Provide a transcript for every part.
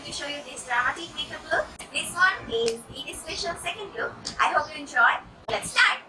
to show you this dramatic makeup look. This one is EID special second look. I hope you enjoy. Let's start.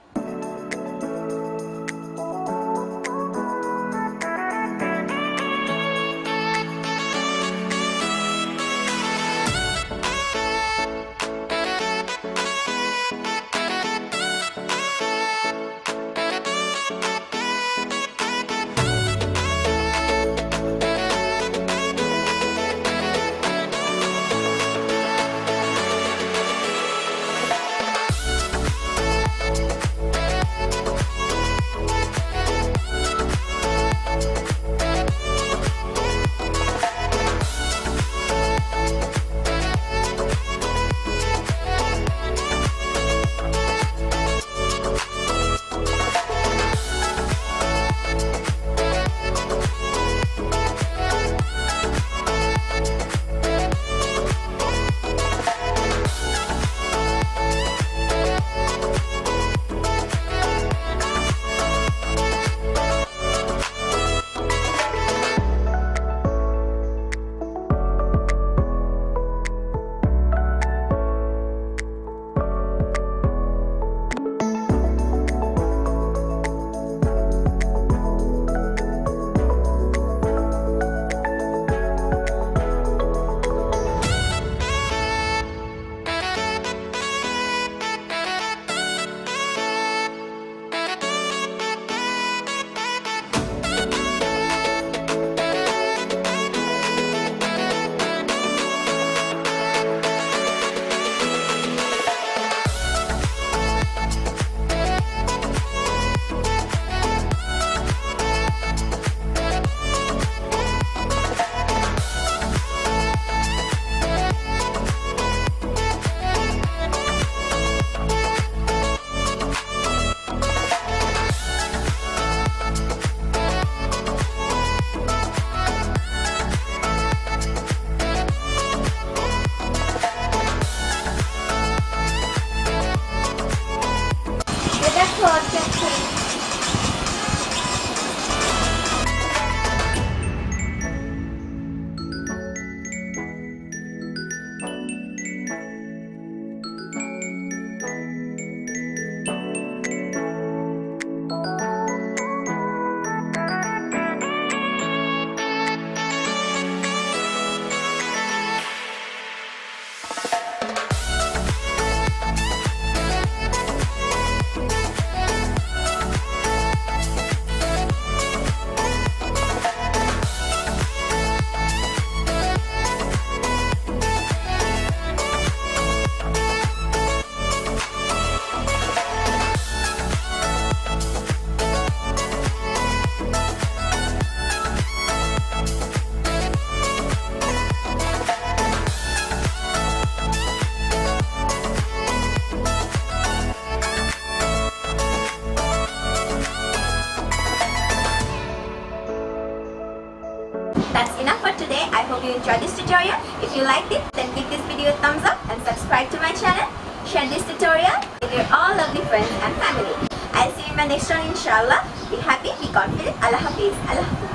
That's enough for today. I hope you enjoyed this tutorial. If you liked it, then give this video a thumbs up and subscribe to my channel. Share this tutorial with your all lovely friends and family. I'll see you in my next one, inshallah. Be happy, be confident. Allah Hafiz. Allah Hafiz.